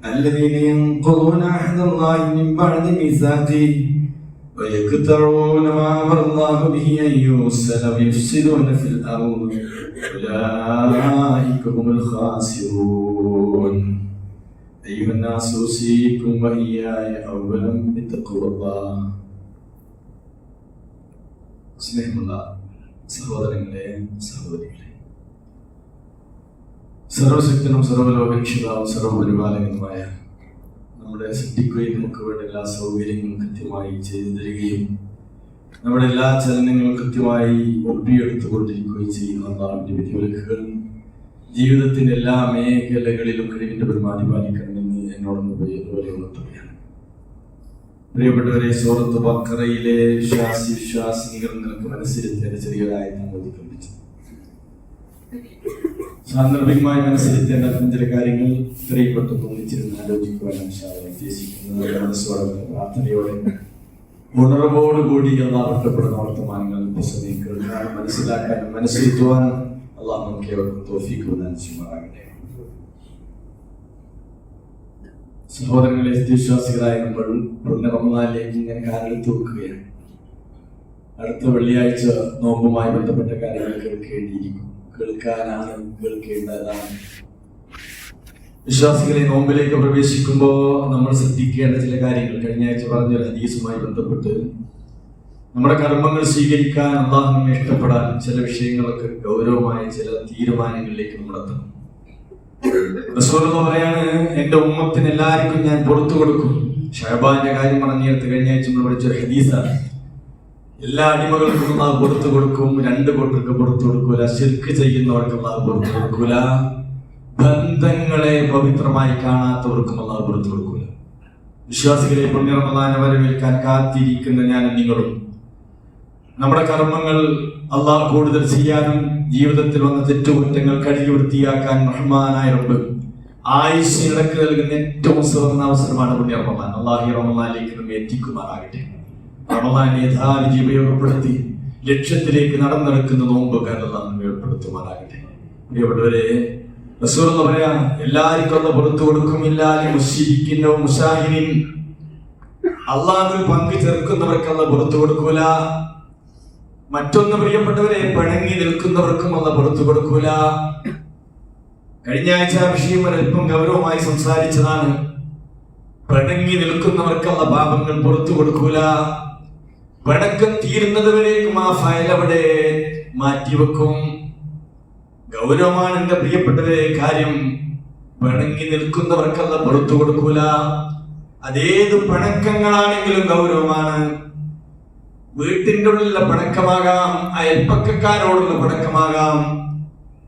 الذين ينقضون عهد الله من بعد ميثاقه ويقطعون ما أمر الله به أن يوصل ويفسدون في الأرض أولئك هم الخاسرون أيها الناس أوصيكم وإياي أولا بتقوى الله. സ്നേഹമുള്ള സഹോദരങ്ങളെ, സഹോദരികളെ, സർവശക്തനും സർവലോകരക്ഷിതാവും സർവപരിപാലകനുമായ നമ്മുടെ സൃഷ്ടിക്കുകയും നമുക്ക് വേണ്ട എല്ലാ സൗകര്യങ്ങളും കൃത്യമായി ചെയ്തു തരികയും നമ്മുടെ എല്ലാ ചലനങ്ങളും കൃത്യമായി ഒപ്പിയെടുത്തുകൊണ്ടിരിക്കുകയും ചെയ്യുന്ന അല്ലാഹുവിന്റെ വിധിവിലക്കുകൾ ജീവിതത്തിന്റെ എല്ലാ മേഖലകളിലും കഴിവിന്റെ പരിപാടി പാലിക്കണമെന്ന് എന്നോടൊന്ന് പോലെ ഉണർത്തുകയാണ്. പ്രിയപ്പെട്ടവരെ, സൂറത്ത് ബഖറയിലെ വിശ്വാസികൾ നിനക്ക് മനസ്സിരുത്തേണ്ട ചെറിയൊരായ അവതരിപ്പിച്ചു. സാന്ദർഭികമായി മനസ്സിരുത്തേണ്ട ചില കാര്യങ്ങൾ ഇത്രയും തോന്നിച്ചിരുന്ന് ആലോചിക്കുവാനാണ് ഉദ്ദേശിക്കുന്നത്. മനസ്സോടെ പ്രാർത്ഥനയോടെ ഉണർവോടുകൂടി അള്ളാഹ് വർത്തമാനങ്ങൾ പുസ്തകം കേൾക്കാൻ മനസ്സിലാക്കാനും മനസ്സിരുത്തുവാനും അള്ളാഹ് നമുക്ക് ഏവർക്കും തൗഫീഖ് പ്രദാനം ചെയ്യുമാറാകട്ടെ. സഹോദരങ്ങളെ, വിശ്വാസികളായ നമ്മൾ റമദാനിലേക്ക് ഇങ്ങനെ കാലെടുത്ത് വെക്കുകയാണ്. അടുത്ത വെള്ളിയാഴ്ച നോമ്പുമായി ബന്ധപ്പെട്ട കാര്യങ്ങൾ കേൾക്കേണ്ടിയിരിക്കും. കേൾക്കേണ്ടതാണ്. വിശ്വാസികളെ, നോമ്പിലേക്ക് പ്രവേശിക്കുമ്പോൾ നമ്മൾ ശ്രദ്ധിക്കേണ്ട ചില കാര്യങ്ങൾ കഴിഞ്ഞ ആഴ്ച പറഞ്ഞ ഹദീസുമായി ബന്ധപ്പെട്ട് നമ്മുടെ കർമ്മങ്ങൾ സ്വീകരിക്കാൻ അല്ലാഹു നമ്മെ ഇഷ്ടപ്പെടാൻ ചില വിഷയങ്ങളൊക്കെ ഗൗരവമായ ചില തീരുമാനങ്ങളിലേക്ക് നമ്മൾ എത്തണം. റസൂലുള്ളാഹി പറയാണ്, എന്റെ ഉമ്മത്തിന് എല്ലാവർക്കും ഞാൻ പുറത്തു കൊടുക്കും. ഷഅബാന്റെ കാര്യം പറഞ്ഞെടുത്ത് കഴിഞ്ഞ ആഴ്ച നമ്മൾ പഠിച്ചൊരു ഹദീസാണ്. എല്ലാ അടിമകൾക്കും അല്ലാഹു പുറത്തു കൊടുക്കും. 2 കൂട്ടർക്ക് പുറത്തു കൊടുക്കൂല. ശിർക്ക് ചെയ്യുന്നവർക്ക് അല്ലാഹു പുറത്തു കൊടുക്കൂല. ബന്ധങ്ങളെ പവിത്രമായി കാണാത്തവർക്കും അല്ലാഹു പുറത്തു കൊടുക്കൂല. വിശ്വാസികളെ, പുണ്യ റമദാനെ വരവേൽക്കാൻ കാത്തിരിക്കുന്ന ഞാനും നിങ്ങളും നമ്മുടെ കർമ്മങ്ങൾ അല്ലാഹു കൂടുതൽ ചെയ്യാനും ജീവിതത്തിൽ വന്ന തെറ്റുകുറ്റങ്ങൾ കഴുകി വൃത്തിയാക്കാൻ റഹ്മാനായ റബ്ബ് ആയുസ് ഇടക്ക് നൽകുന്ന ഏറ്റവും സുവർണ്ണ അവസരമാണ് പുണ്യ റമദാൻ. അല്ലാഹു റമദാനിലേക്ക് നമ്മെ എത്തിക്കുമാറാകട്ടെ. റമദാനെ യഥാവിധി ഉപയോഗപ്പെടുത്തി ലക്ഷ്യത്തിലേക്ക് നടന്നെടുക്കുന്ന നോമ്പുകാർ അല്ലാഹു നമ്മെ ഉൾപ്പെടുത്തുമാറാകട്ടെ. പ്രിയപ്പെട്ടവരെ, റസൂലുള്ളാഹി പറയാ, എല്ലാവർക്കും അല്ലാഹു പുറത്തു കൊടുക്കുമില്ലാലി മുശ്രിക്കിനോ മുശാഹിരിൻ. അല്ലാഹുവിൽ പങ്കു ചേർക്കുന്നവർക്ക് അല്ലാഹു പുറത്തു കൊടുക്കൂല. മറ്റൊന്ന് പ്രിയപ്പെട്ടവരെ, പിണങ്ങി നിൽക്കുന്നവർക്കും അല്ലാഹു പുറത്തു കൊടുക്കൂല. കഴിഞ്ഞ ആഴ്ച വിഷയം അല്പം ഗൗരവമായി സംസാരിച്ചതാണ്. പിണങ്ങി നിൽക്കുന്നവർക്ക് അല്ലാഹു പാപങ്ങൾ പുറത്തു കൊടുക്കൂല. പിണക്കം തീരുന്നത് വരേക്കും ആ ഫയൽ അവിടെ മാറ്റിവെക്കും. ഗൗരവമാണ് എന്റെ പ്രിയപ്പെട്ടവരെ കാര്യം. പിണങ്ങി നിൽക്കുന്നവർക്ക് അല്ലാഹു പുറത്തു കൊടുക്കൂല. അതേത് പിണക്കങ്ങളാണെങ്കിലും ഗൗരവമാണ്. വീട്ടിന്റെ ഉള്ളിലുള്ള പിണക്കമാകാം, അയൽപ്പക്കക്കാരോടുള്ള പിണക്കമാകാം,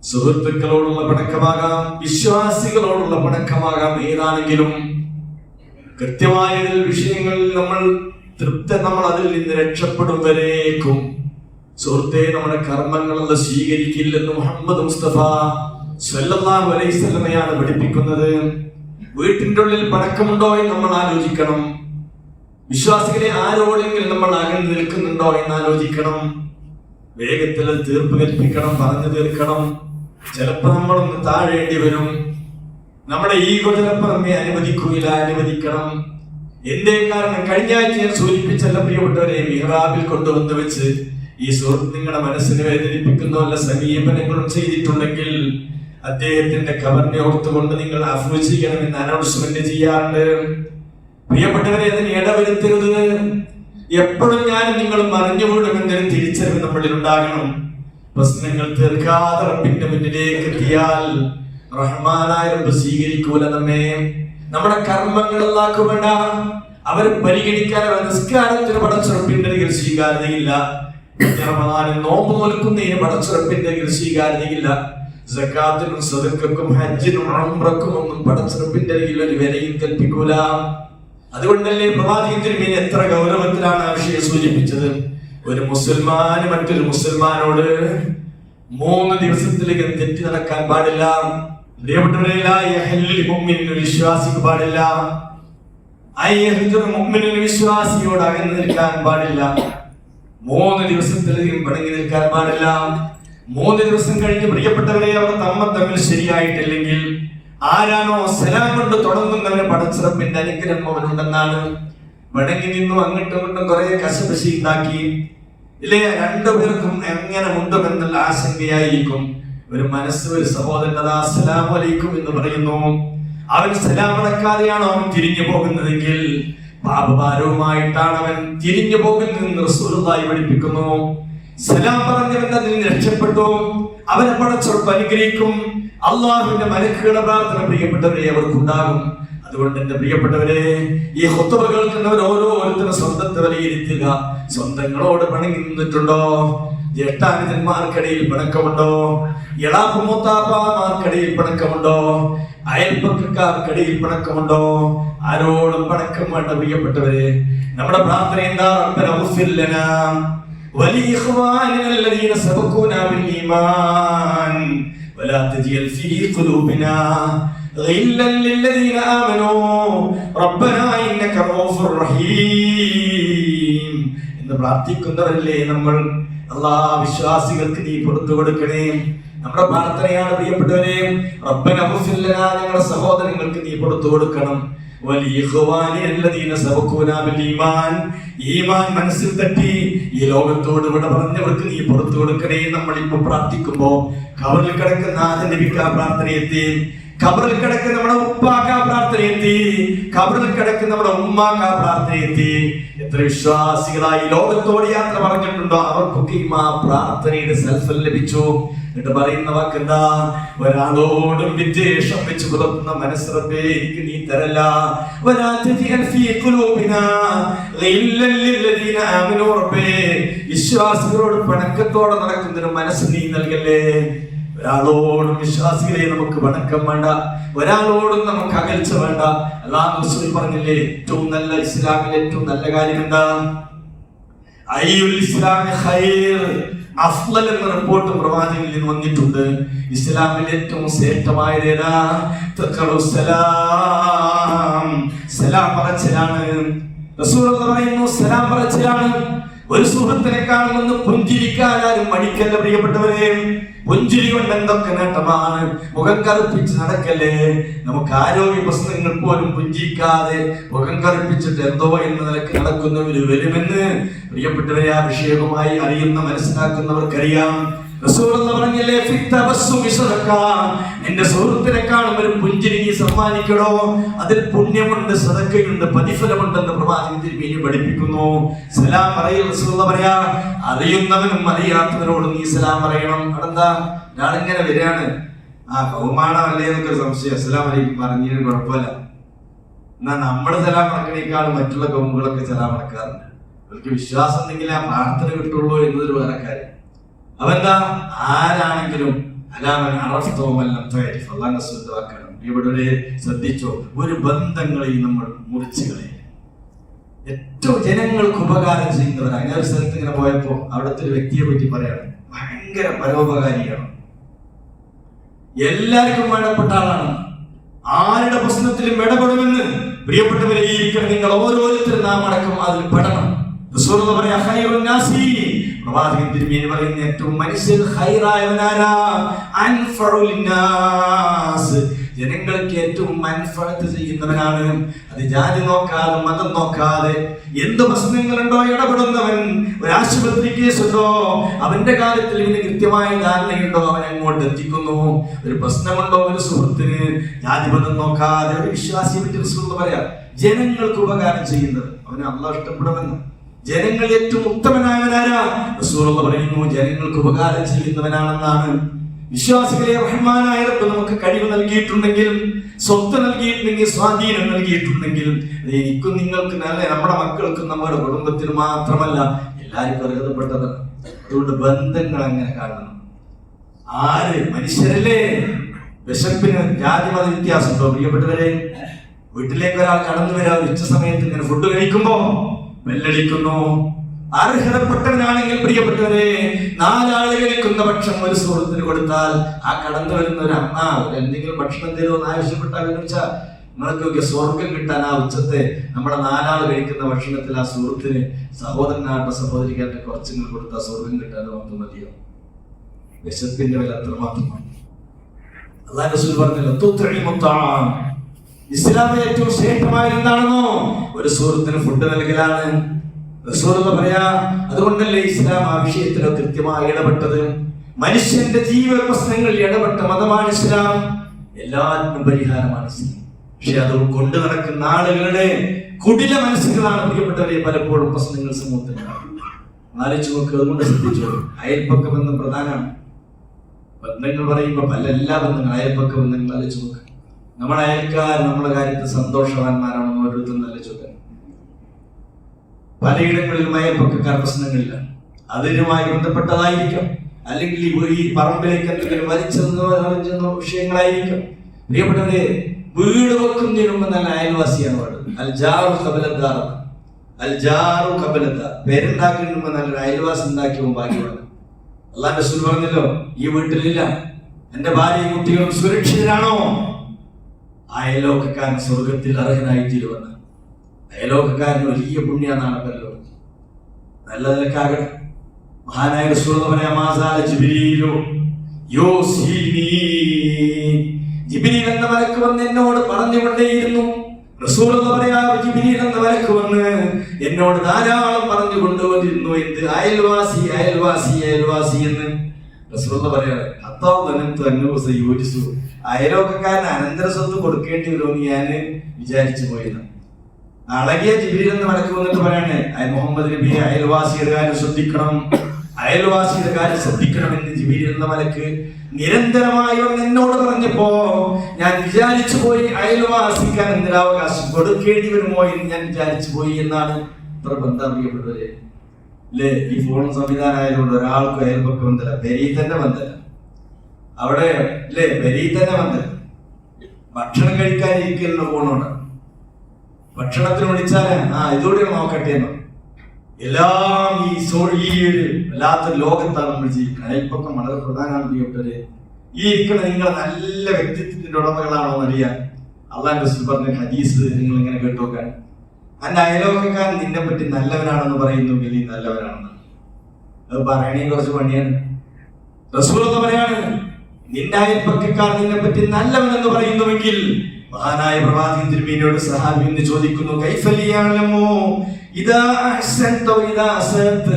സുഹൃത്തുക്കളോടുള്ള പിണക്കമാകാം, വിശ്വാസികളോടുള്ള പിണക്കമാകാം. ഏതാണെങ്കിലും കൃത്യമായ വിഷയങ്ങളിൽ നമ്മൾ അതിൽ നിന്ന് രക്ഷപ്പെടും വരേക്കും സുഹൃത്തെ നമ്മുടെ കർമ്മങ്ങളെല്ലാം സ്വീകരിക്കില്ലെന്ന് മുഹമ്മദ് മുസ്തഫ സ്വല്ലല്ലാഹു അലൈഹി വസല്ലമയാണ് പഠിപ്പിക്കുന്നത്. വീട്ടിന്റെ ഉള്ളിൽ പിണക്കമുണ്ടോ എന്ന് നമ്മൾ ആലോചിക്കണം. വിശ്വാസികളെ, ആരോടെങ്കിലും നമ്മൾ അകന്ന് നിൽക്കുന്നുണ്ടോ എന്ന് ആലോചിക്കണം. വേഗത്തിൽ തീർപ്പ് കൽപ്പിക്കണം, പറഞ്ഞു തീർക്കണം. ചിലപ്പോൾ നമ്മളൊന്ന് താഴേണ്ടി വരും. നമ്മുടെ ഈഗോ ചിലപ്പോൾ നമ്മെ അനുവദിക്കണം. എന്തേ കാരണം? കഴിഞ്ഞ ആഴ്ച ഞാൻ സൂചിപ്പിച്ചല്ല പ്രിയപ്പെട്ടവരെ, മിഹ്റാബിൽ കൊണ്ടുവന്ന് വെച്ച് ഈ സുഹൃത്ത് നിങ്ങളുടെ മനസ്സിനെ വേദനിപ്പിക്കുന്ന വല്ല സമീപനങ്ങളും ചെയ്തിട്ടുണ്ടെങ്കിൽ അദ്ദേഹത്തിന്റെ ഖബറിനെ ഓർത്തുകൊണ്ട് നിങ്ങൾ അഫ്വ ചെയ്യണമെന്ന് അനൗൺസ്മെന്റ് ചെയ്യാറുണ്ട്. പ്രിയപ്പെട്ടവരെ, അതിന് ഇടവരുത്തരുത്. എപ്പോഴും ഞാനും നിങ്ങളും മറിഞ്ഞുകൂടുമെന്നൊരു തിരിച്ചറിവ് നമ്മളിൽ ഉണ്ടാകണം. പ്രശ്നങ്ങൾ തീർക്കാതെ റബ്ബിന്റെ മുന്നിലേക്ക് എത്തിയാൽ റഹ്മാനായ റബ്ബ് സ്വീകരിക്കൂല നമ്മെ. നമ്മുടെ കർമ്മങ്ങൾ അല്ലാഹു വേണ്ട, അവർ പരിഗണിക്കാൻ നിസ്കാരത്തിന് പടച്ചുറപ്പിന്റെ അരികിൽ സ്വീകാര്യതയില്ല. റമദാനിൽ നോമ്പ് നോൽക്കുന്നതിന് പടച്ചുറപ്പിന്റെ അരികിൽ സ്വീകാര്യതയില്ല. സകാത്തിനും സദഖക്കും ഹജ്ജിനും ഉംറക്കും ഒന്നും പടച്ചുറപ്പിന്റെ അരികിൽ ഒരു വിലയും കൽപ്പിക്കൂല. അതുകൊണ്ടല്ലേ പ്രവാചകൻ തിരുമേനി എത്ര ഗൗരവത്തിലാണ് ആ വിഷയം സൂചിപ്പിച്ചത്. ഒരു മുസൽമാന് മറ്റൊരു മുസൽമാനോട് 3 ദിവസത്തിലേക്ക് തെറ്റി നടക്കാൻ പാടില്ല. വിശ്വാസിക്ക് പാടില്ല. വിശ്വാസിയോട് അകന്നു നിൽക്കാൻ പാടില്ല. 3 ദിവസത്തിലധികം പിണങ്ങി നിൽക്കാൻ പാടില്ല. 3 ദിവസം കഴിഞ്ഞ് പ്രിയപ്പെട്ടവരെ അവർ തമ്മിൽ ശരിയായിട്ടില്ലെങ്കിൽ ആരാണോ സലാം കൊണ്ട് തുടങ്ങുന്നവന് പടച്ചിറപ്പിന്റെ അനുഗ്രഹം അവനുണ്ടെന്നാണ്. വണങ്ങി നിന്നും അങ്ങോട്ടും ഇങ്ങോട്ടും കുറെ കശപശി ഉണ്ടാക്കി ഇല്ലേ, രണ്ടുപേർക്കും എങ്ങനെ മുണ്ടുമെന്നുള്ള ആശങ്കയായിരിക്കും. ഒരു മനസ്സ് ഒരു സഹോദരൻ അതാ അസ്സലാമു അലൈക്കും എന്ന് പറയുന്നു. അവൻ സലാം അടക്കാതെയാണോ അവൻ തിരിഞ്ഞു പോകുന്നതെങ്കിൽ പാപഭാരവുമായിട്ടാണ് അവൻ തിരിഞ്ഞു പോകുന്നതെന്ന് റസൂലുള്ളാഹി പഠിപ്പിക്കുന്നു. സലാം പറഞ്ഞവൻ അതിൽ രക്ഷപ്പെട്ടു, അവനെ പടച്ചോട്ട് അനുഗ്രഹിക്കും. അള്ളാഹുവിന്റെ മലക്കുകളുടെ പ്രാർത്ഥന പ്രിയപ്പെട്ടവരെ അവർക്കുണ്ടാകും. അതുകൊണ്ട് എന്റെ പ്രിയപ്പെട്ടവരെ, ഈ ഖുത്ബ കേൾക്കുന്നവർ ഓരോരുത്തരും സ്വന്തത്തെ വിലയിരുത്തുക. സ്വന്തങ്ങളോട് പിണങ്ങി നിന്നിട്ടുണ്ടോ? ജ്യേഷ്ഠാനുജന്മാർക്കിടയിൽ പിണക്കമുണ്ടോ? ഇളാപ്പുമൂത്താപ്പമാർക്കിടയിൽ പിണക്കമുണ്ടോ? അയൽപ്പക്കാർക്കിടയിൽ പിണക്കമുണ്ടോ? ആരോടും പിണക്കം വേണ്ട പ്രിയപ്പെട്ടവരെ. നമ്മുടെ പ്രാർത്ഥന എന്താ? റബ്ബന ഗ്ഫിർ ലനാ വലിഇഖ്വാനിന അല്ലദീന സബഖൂനാ ബിൽ ഈമാൻ വലാ തജ്അൽ ഫീ ഖുലൂബിനാ ഗില്ലൻ ലില്ലദീന ആമനൂ റബ്ബനാ ഇന്നക റഊഫുർ റഹീം എന്ന് പ്രാർത്ഥിക്കുന്നവരല്ലേ നമ്മൾ. അല്ലാഹ്, വിശ്വാസികൾക്ക് നീ പുറത്തു കൊടുക്കണേ. നമ്മുടെ പ്രാർത്ഥനയാണ് പ്രിയപ്പെട്ടവരെ. റബ്ബന ഗ്ഫിർ ലനാ, ഞങ്ങളുടെ സഹോദരങ്ങൾക്ക് നീ പുറത്തു കൊടുക്കണം. ഈമാൻ മനസ്സിൽ തട്ടി ഈ ലോകത്തോട് ഇവിടെ പറഞ്ഞവർക്ക് നീ പുറത്തു കൊടുക്കണേ. നമ്മളിപ്പോ പ്രാർത്ഥിക്കുമ്പോ ഖബറിൽ കിടക്കുന്ന നബിക്ക് ആ പ്രാർത്ഥന എത്തി, ഖബറിൽ കിടക്കുന്ന നമ്മുടെ ഉപ്പാക്ക് ആ പ്രാർത്ഥന എത്തി, ഖബറിൽ കിടക്കുന്ന നമ്മുടെ ഉമ്മാക്ക് ആ പ്രാർത്ഥന എത്തി. എത്ര വിശ്വാസികളായി ലോകത്തോട് യാത്ര പറഞ്ഞിട്ടുണ്ടോ? അവർക്കൊക്കെ ആ പ്രാർത്ഥനയുടെ സെൽഫ് ലഭിച്ചു. എന്നിട്ട് പറയുന്ന വാക്കെന്താ? ഒരാളോടും വിദ്വേഷം വെച്ച് പുലർത്തുന്ന മനസ്സ് റബ്ബേ എനിക്ക് നീ തരല്ല. റബ്ബേ, വിശ്വാസികളോട് പിണക്കത്തോടെ നടക്കുന്നൊരു മനസ്സ് നീ നൽകല്ലേ. ഒരാളോടും വിശ്വാസികളെ നമുക്ക് വണക്കം വേണ്ട, ഒരാളോടും നമുക്ക് അകൽച്ച വേണ്ട. അല്ലാഹു റസൂൽ പറഞ്ഞില്ലേ, ഏറ്റവും നല്ല ഇസ്ലാമിലെ ഏറ്റവും നല്ല കാര്യം എന്താ? അയ്യുൽ ഇസ്ലാമി ഖൈർ അഫ്ളൽ എന്ന റിപ്പോർട്ട് പ്രവാചകനിൽ നിന്ന് വന്നിട്ടുണ്ട്. ഇസ്ലാമിലെ ഏറ്റവും ശ്രേഷ്ഠമായത് ഏതാ? സലാം, സലാം പറച്ചിലാണ്. റസൂലുള്ളാഹി പറയുന്നു, സലാം പറച്ചിലാണ്. ഒരു സുഹൃത്തിനെ കാണുമെന്ന് പുഞ്ചിരിക്കാൻ ആരും മടിക്കല്ല പ്രിയപ്പെട്ടവരെ. പുഞ്ചിരി കൊണ്ട് എന്തൊക്കെ നേട്ടമാണ്. മുഖം കറുപ്പിച്ച് നടക്കല്ലേ. നമുക്ക് ആരോഗ്യ പ്രശ്നങ്ങൾ പോലും പുഞ്ചിരിക്കാതെ മുഖം കറുപ്പിച്ചിട്ട് എന്തോ എന്ന നിലക്ക് നടക്കുന്നവര് വരുമെന്ന് പ്രിയപ്പെട്ടവരെ ആ വിഷയവുമായി അറിയുന്ന മനസ്സിലാക്കുന്നവർക്കറിയാം. റസൂലുള്ളാഹി പറഞ്ഞില്ലേ, നിന്റെ സുഹൃത്തിനെ കാണും ഒരു പുഞ്ചിരി നീ സമ്മാനിക്കണോ, അതിൽ പുണ്യമുണ്ട്, സദഖയുണ്ട്, പ്രതിഫലമുണ്ടെന്ന് പ്രവാചകൻ തിരുമേനി പഠിപ്പിക്കുന്നു. സലാം പറയൽ റസൂലുള്ളാഹി പറയാ, അറിയുന്നവനും അറിയാത്തവരോടും നീ സലാം പറയണം. അതെന്താ? ഞാനിങ്ങനെ വരികയാണ്, ആ ബഹുമാനമല്ലേ എന്നൊക്കെ സംശയം. അസ്സലാം അലൈക്കും പറഞ്ഞതിന് കുഴപ്പമില്ല. എന്നാ നമ്മള് സലാം അടക്കണേക്കാളും മറ്റുള്ള കൗമുകളൊക്കെ സലാം അടക്കാറുണ്ട്. അവർക്ക് വിശ്വാസം ഉണ്ടെങ്കിൽ ആ പ്രാർത്ഥന കിട്ടുള്ളൂ എന്നതൊരു വേറെ കാര്യം. അവന്താ? ആരാണെങ്കിലും ഇവിടെ ശ്രദ്ധിച്ചോ, ഒരു ബന്ധങ്ങളെയും നമ്മൾ മുറിച്ചു കളയും. ഏറ്റവും ജനങ്ങൾക്ക് ഉപകാരം ചെയ്യുന്നവരാണ്. അങ്ങനെ ഒരു സ്ഥലത്ത് ഇങ്ങനെ പോയപ്പോ അവിടുത്തെ ഒരു വ്യക്തിയെ പറ്റി പറയാണ്, ഭയങ്കര പരോപകാരിയാണ്, എല്ലാവർക്കും വേണ്ടപ്പെട്ട ആളാണ്, ആരുടെ പ്രശ്നത്തിലും ഇടപെടുമെന്ന് പ്രിയപ്പെട്ടവരെ ഇരിക്കണം. നിങ്ങൾ ഓരോരുത്തരും നാം അടക്കം അതിൽ പെടണം. പ്രവാചകൻ തിരുമേനി പറയുന്ന ഏറ്റവും മനുഷ്യൻ ഖൈറായവനാരാ? അൻഫഉൽ നാസ്, ജനങ്ങൾക്ക് ഏറ്റവും മൻഫഅത്ത് ചെയ്യുന്നവനാണ്. അത് ജാതി നോക്കാതെ മതം നോക്കാതെ എന്ത് പ്രശ്നങ്ങളുണ്ടോ ഇടപെടുന്നവൻ. ഒരു ആശുപത്രി കേസുണ്ടോ, അവന്റെ കാര്യത്തിൽ ഇവന് കൃത്യമായ ധാരണയുണ്ടോ, അവൻ അങ്ങോട്ട് എത്തിക്കുന്നു. ഒരു പ്രശ്നമുണ്ടോ ഒരു സുഹൃത്തിന്, ജാതി മതം നോക്കാതെ ഒരു വിശ്വാസിയെ പറ്റി റസൂലുള്ളാഹി പറയാ, ജനങ്ങൾക്ക് ഉപകാരം ചെയ്യുന്നത് അവന് അല്ലാഹു ഇഷ്ടപ്പെടുമെന്ന്. ജനങ്ങൾ ഏറ്റവും ഉത്തമനായവനാരാ? റസൂലുള്ളാഹി പറയുന്നു, ജനങ്ങൾക്ക് ഉപകാരം ചെയ്യുന്നവനാണെന്നാണ്. വിശ്വാസികളെ റഹ്മാനായ റബ്ബ് നമുക്ക് കഴിവ് നൽകിയിട്ടുണ്ടെങ്കിൽ, സ്വത്ത് നൽകിയിട്ടുണ്ടെങ്കിൽ, സ്വാധീനം നൽകിയിട്ടുണ്ടെങ്കിൽ, എനിക്കും നിങ്ങൾക്ക് നല്ല, നമ്മുടെ മക്കൾക്കും നമ്മുടെ കുടുംബത്തിന് മാത്രമല്ല എല്ലാവർക്കും അർഹതപ്പെട്ടതാണ്. അതുകൊണ്ട് ബന്ധങ്ങൾ അങ്ങനെ കാണണം. ആര് മനുഷ്യരല്ലേ? വിശപ്പിന് ജാതി മത വ്യത്യാസമുണ്ടോ പ്രിയപ്പെട്ടവരെ? വീട്ടിലേക്ക് ഒരാൾ കടന്നു വരാം, ഉച്ച സമയത്ത് ഇങ്ങനെ ഫുഡ് കഴിക്കുമ്പോ വെല്ലടിക്കുന്നു. അർഹതപ്പെട്ടവനാണെങ്കിൽ പ്രിയപ്പെട്ടവരെ, 4 ആള് കഴിക്കുന്ന ഭക്ഷണം ഒരു സുഹൃത്തിന് കൊടുത്താൽ ആ കടന്നു വരുന്ന ഒരു അമ്മ എന്തെങ്കിലും ഭക്ഷണം തരുമെന്ന് ആവശ്യപ്പെട്ടാൽ വെച്ചാൽ നിങ്ങൾക്കൊക്കെ സ്വർഗം കിട്ടാൻ ആ ഉച്ചത്തെ നമ്മുടെ 4 ആള് കഴിക്കുന്ന ഭക്ഷണത്തിൽ ആ സുഹൃത്തിന്, സഹോദരനായിട്ട് സഹോദരിക്കായിട്ട് കുറച്ചിങ്ങനെ കൊടുത്താൽ സ്വർഗം കിട്ടാൻ നമുക്ക് മതിയോ? വിശപ്പിന്റെ വില അത്രമാത്രമാണ്. അല്ലാഹു റസൂൽ പറഞ്ഞല്ലോ തുത്ഇമുത്താം, ഇസ്ലാമിലെ ഏറ്റവും ശ്രേഷ്ഠമായ എന്താണെന്നോ ഒരു സുഹൃത്തിന് ഫുഡ് നൽകലാണ്. റസൂൽ പറയാ, അതുകൊണ്ടല്ലേ ഇസ്ലാം ആ വിഷയത്തിൽ കൃത്യമായി ഇടപെട്ടത്. മനുഷ്യന്റെ ജീവിത പ്രശ്നങ്ങളിൽ ഇടപെട്ട മതമാണ് ഇസ്ലാം. എല്ലാത്തിനും പരിഹാരമാണ് ഇസ്ലാം. പക്ഷെ അത് കൊണ്ടു നടക്കുന്ന ആളുകളുടെ കുടില മനസ്സുകളാണ് പ്രിയപ്പെട്ടവരെ പലപ്പോഴും പ്രശ്നങ്ങൾ സമൂഹത്തിൽ ആലോചിച്ച് നോക്കുക. അതുകൊണ്ട് ശ്രദ്ധിച്ചു, അയൽപ്പക്ക ബന്ധം പ്രധാനമാണ്. ബന്ധങ്ങൾ പറയുമ്പോ എല്ലാ ബന്ധങ്ങളും അയൽപ്പക്ക ബന്ധങ്ങൾ ആലോചിച്ച് നോക്കുക. നമ്മുടെ അയൽക്കാർ നമ്മുടെ കാര്യത്തിൽ സന്തോഷവാന്മാരാണെന്ന് ഓരോരുത്തരും ആലോചിച്ച് നോക്കുക. പലയിടങ്ങളിലും അയൽപ്പക്കക്കാർ പ്രശ്നങ്ങളില്ല. അതിനുമായി ബന്ധപ്പെട്ടതായിരിക്കും, അല്ലെങ്കിൽ ഈ പറമ്പിലേക്ക് എന്തെങ്കിലും വലിച്ചെന്നോ വിഷയങ്ങളായിരിക്കും. പ്രിയപ്പെട്ടവരെ, വീട് വെക്കുന്നതിന് മുമ്പ് നല്ല അയൽവാസിയാണ് വേണ്ടത്. അൽ ജാറു ഖബലദ്ദാർ, അൽ ജാറു ഖബലദ്ദാർ. പേരുണ്ടാക്കുന്നതിന് മുമ്പ് നല്ലൊരു അയൽവാസി ഉണ്ടാക്കിയവൻ ഭാഗ്യമാണ്. അല്ലാഹു റസൂൽ പറഞ്ഞല്ലോ, ഈ വീട്ടിലില്ല എന്റെ ഭാര്യയും കുട്ടികളും സുരക്ഷിതരാണോ, അയലോക്കക്കാരൻ സ്വർഗത്തിൽ അർഹനായി തീരുവെന്ന്. അയലോക്കക്കാരന് വലിയ പുണ്യാന്നാണ് പലരും. നല്ല നിലക്കാകട്ടെ. മഹാനായ റസൂൽ പറയാ, മാസാല ജിബ്രീലു യൂസിനി, ജിബ്രീൽ എന്ന മലക്ക് വന്ന് എന്നോട് പറഞ്ഞുകൊണ്ടേയിരുന്നു. റസൂൽ പറയാ, ജിബ്രീൽ എന്ന മലക്ക് വന്ന് എന്നോട് ധാരാളം പറഞ്ഞു കൊണ്ടുവന്നിരുന്നു. എന്ത്? അയൽവാസി അയൽവാസി അയൽവാസി എന്ന്. റസൂൽ പറയാ, അയലോക്കക്കാരന് അനന്തര സ്വത്ത് കൊടുക്കേണ്ടി വരുമെന്ന് ഞാൻ വിചാരിച്ചു പോയിരുന്നു. അളകിയ ജിബ്രീൽ എന്ന മലക്ക് വന്നിട്ട് പറയണേ, മുഹമ്മദ് നബി അയൽവാസിയുടെ കാര്യം ശ്രദ്ധിക്കണം, അയൽവാസിയുടെ കാര്യം ശ്രദ്ധിക്കണം എന്ന് ജിബ്രീൽ എന്ന മലക്ക് നിരന്തരമായി എന്നോട് പറഞ്ഞപ്പോ ഞാൻ വിചാരിച്ചു പോയി, അയൽവാസിക്ക് അനന്തരാവകാശം കൊടുക്കേണ്ടി വരുമോ എന്ന് ഞാൻ വിചാരിച്ചു പോയി എന്നാണ്. ഇത്ര ബന്ധം അറിയപ്പെട്ടവരെ അല്ലേ? ഈ ഫോണും സംവിധാനം ആയതുകൊണ്ട് ഒരാൾക്കും അയൽപക്ക ബന്ധമില്ല, പെരീ തന്നെ ബന്ധമില്ല. അവിടെ അല്ലേ, പെരീ തന്നെ ബന്ധമില്ല. ഭക്ഷണം കഴിക്കാനിരിക്കുന്ന ഫോണുണ്ട്. ഭക്ഷണത്തിന് വിളിച്ചാല് ഇതോടെ നോക്കട്ടെ എന്നോ. എല്ലാം ഈ ഒരു വല്ലാത്തൊരു ലോകത്താണ് നമ്മൾ ജീവിക്കുന്നത്. അയൽപ്പക്കം വളരെ പ്രധാനമാണ് പ്രിയപ്പെട്ടവരെ. ഈ ഇരിക്കുന്ന നിങ്ങൾ നല്ല വ്യക്തിത്വത്തിന്റെ ഉടമകളാണോ എന്നറിയാൻ അല്ലാഹു റസൂൽ പറഞ്ഞ ഹദീസ് നിങ്ങൾ ഇങ്ങനെ കേട്ടോക്കാൻ. അന്റെ അയലോക്കക്കാരൻ നിന്നെ പറ്റി നല്ലവനാണെന്ന് പറയുന്നെങ്കിൽ നീ നല്ലവനാണെന്ന്. അത് പറയണേ കുറച്ച് പണിയാണ്. റസൂൽ എന്ന് പറയാണ്, നിന്റെ അയൽപ്പക്കക്കാർ നിന്നെ പറ്റി നല്ലവനെന്ന് പറയുന്നുവെങ്കിൽ, മഹാനായ പ്രവാചകൻ തിരുമേനിയോട് സഹാബി എന്ന് ചോദിക്കുന്നു, കൈഫലിയാണമോ ഇദാ അഹ്സൻത ഇദാ അസഅത,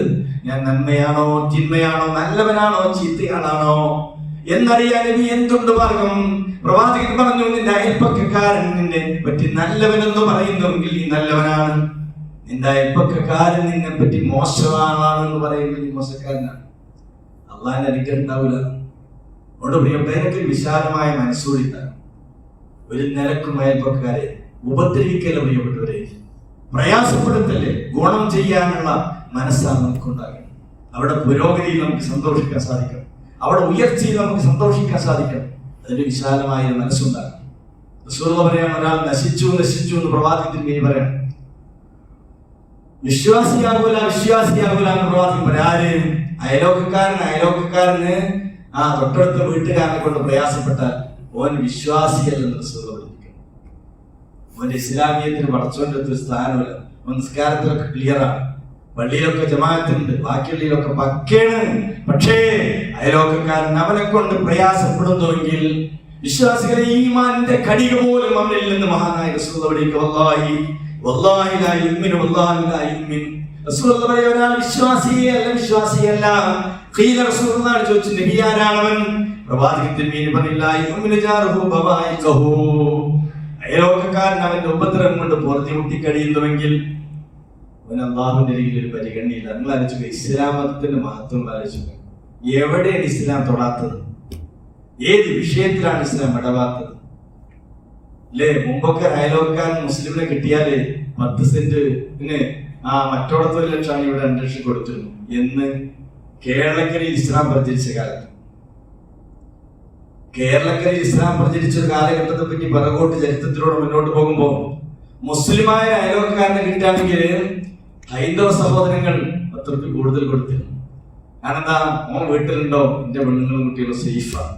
ഞാൻ നന്മയാണോ തിന്മയാണോ നല്ലവനാണോ ചീത്തയാണോ എന്നറിയാൻ നബി എന്തുണ്ട് മാർഗം? പ്രവാചകൻ പറഞ്ഞു, നിന്റെ അയൽപ്പക്കക്കാരൻ നിന്നെ പറ്റി നല്ലവനെന്ന് പറയുന്നുവെങ്കിൽ നീ നല്ലവനാണ്. നിന്റെ അയൽപ്പക്കക്കാരൻ നിന്നെ പറ്റി മോശമാണെന്ന് പറയുമെങ്കിൽ നീ മോശക്കാരനാണ്. അള്ളാഹിന്റെ അനുഗ്രഹം ഉണ്ടാവില്ല. അതുകൊണ്ട് പ്രിയപ്പെട്ടവർക്ക് വിശാലമായ മനസ്സോടില്ല. ഒരു നിലക്കും അയൽപ്പക്കാരെ ഉപദ്രവിക്കല്ല പ്രിയപ്പെട്ടവരെ, പ്രയാസപ്പെടുത്തല്ലേ. ഗുണം ചെയ്യാനുള്ള മനസ്സാണ് നമുക്കുണ്ടാകുന്നത്. അവിടെ പുരോഗതിയിൽ നമുക്ക് സന്തോഷിക്കാൻ സാധിക്കും, അവിടെ ഉയർച്ചയിൽ നമുക്ക് സന്തോഷിക്കാൻ സാധിക്കും. അതിന്റെ വിശാലമായ മനസ്സുണ്ടാകും. റസൂൽ പറയാൻ, ഒരാൾ നശിച്ചു എന്ന് പ്രവാചകൻ ഇനി പറയാം, വിശ്വാസിയാകൂല എന്ന് പ്രവാചകൻ പറയാം. ആര്? അയലോക്കക്കാരന് തൊട്ടടുത്ത വീട്ടുകാരനെ കൊണ്ട് പ്രയാസപ്പെട്ടാൽ ഓൻ വിശ്വാസിയല്ലെന്ന് റസൂൽ പഠിപ്പിക്കും. ഓന്റെ ഇസ്ലാമിയത്തിന് പടച്ചോന്റെ അടുത്തൊരു സ്ഥാനമില്ല. നിസ്കാരത്തിലൊക്കെ ക്ലിയറാണ്, പള്ളിയിലൊക്കെ ജമാഅത്തുണ്ട്, ബാക്കിയുള്ളിലൊക്കെ പക്കയാണ്. പക്ഷേ അയലോക്കക്കാരൻ അവനെ കൊണ്ട് പ്രയാസപ്പെടുന്നുവെങ്കിൽ വിശ്വാസികളെ ഈമാനിന്റെ കടിക പോലും അവനിൽ നിന്ന് മഹാനായ റസൂൽ പഠിക്കും. വല്ലാഹി ലാ യുമിനു വല്ലാഹി ലാ യുമിൻ. റസൂൽ പറയുന്ന ഒരാൾ വിശ്വാസിയല്ല. ഖീല റസൂലുള്ളാഹി ചോദിച്ചു, നബി ആരാണവൻ? പ്രവാചകൻ തിരുമേനി പറഞ്ഞില്ല, യുമിനു ജാറുഹു ബവായിഖഹു, അയലോക്കക്കാരൻ അവന്റെ ഉപദ്രവം കൊണ്ട് പൊറുതി കഴിയുന്നുവെങ്കിൽ അവൻ അള്ളാഹുവിന്റെ രീതിയിൽ ഒരു പരിഗണനയില്ല. നിങ്ങൾ ആലോചിക്കുക, ഇസ്ലാം മതത്തിന്റെ മഹത്വം ആലോചിക്കുക. എവിടെയാണ് ഇസ്ലാം തൊടാത്തത്? ഏത് വിഷയത്തിലാണ് ഇസ്ലാം ഇടവാത്തത്? അല്ലേ? മുമ്പൊക്കെ അയലോക്കാരൻ മുസ്ലിമിനെ കിട്ടിയാല് 10 സെന്റിന് മറ്റോടത്ത് 1 ലക്ഷമാണ് ഇവിടെ 2 ലക്ഷം കൊടുത്തിരുന്നു എന്ന് കേരളക്കരയിൽ ഇസ്ലാം പ്രചരിച്ച കാലത്ത്. കേരളക്കരയിൽ ഇസ്ലാം പ്രചരിച്ച ഒരു കാലഘട്ടത്തെ പറ്റി പിറകോട്ട് ചരിത്രത്തിലൂടെ മുന്നോട്ട് പോകുമ്പോൾ മുസ്ലിമായ അയലോക്കാരനെ കിട്ടുകയാണെങ്കിൽ ഹൈന്ദവ സഹോദരങ്ങൾ 10 രൂപ കൂടുതൽ കൊടുത്തിരുന്നു. കാരണം എന്താ? ഓൻ വീട്ടിലുണ്ടോ, എന്റെ പെണ്ണുങ്ങളും കുട്ടികളും സേഫാണ്.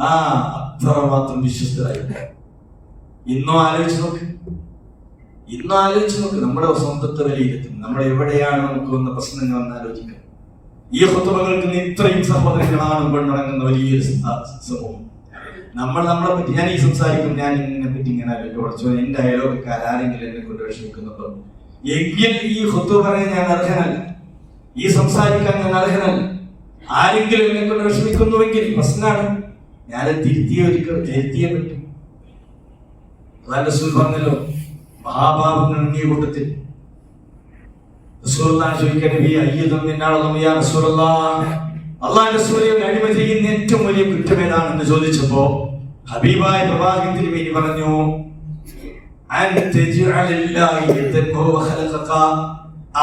അത്രമാത്രം വിശ്വസ്തരായി. ഇന്നും ആലോചിച്ച് നോക്ക്, നമ്മുടെ സ്വന്തത്തെ വിലയിരുത്തും. നമ്മൾ എവിടെയാണ് നമുക്ക് വന്ന പ്രശ്നങ്ങൾ എന്ന് ആലോചിക്കാം. ഈ ഖുതുബകൾക്ക് ഇത്രയും സഹോദരങ്ങളാണ് പെണ്ണടങ്ങുന്ന വലിയൊരു സമൂഹം. നമ്മളെ പറ്റി ഞാൻ ഈ സംസാരിക്കും, ഞാൻ ഇതിനെ പറ്റി ഇങ്ങനെ കുറച്ചു എന്റെ അയലോക്കാർ ആരെങ്കിലും എന്നെ കൊണ്ട് വിഷമിക്കുന്നുണ്ടോ എങ്കിൽ ഈ ഖുത്ബ പറയാൻ ഞാൻ അർഹനല്ല, ഈ സംസാരിക്കാൻ ഞാൻ അർഹനല്ല. ആരെങ്കിലും എന്നെ കൊണ്ട് വിഷമിക്കുന്നുവെങ്കിൽ പ്രശ്നമാണ്, ഞാനെ തിരുത്തിയേ പറ്റും. അതാണ് റസൂൽ പറഞ്ഞല്ലോ, മഹാഭാവങ്ങൾ ഈ കൂട്ടത്തിൽ അള്ളാഹുവിന്റെ റസൂലിനെ അടിമ ചെയ്യുന്ന ഏറ്റവും വലിയ കുറ്റം ഏതാണെന്ന് ചോദിച്ചപ്പോ ഹബീബായ പ്രവാചകൻ തിരുമേനി പറഞ്ഞു,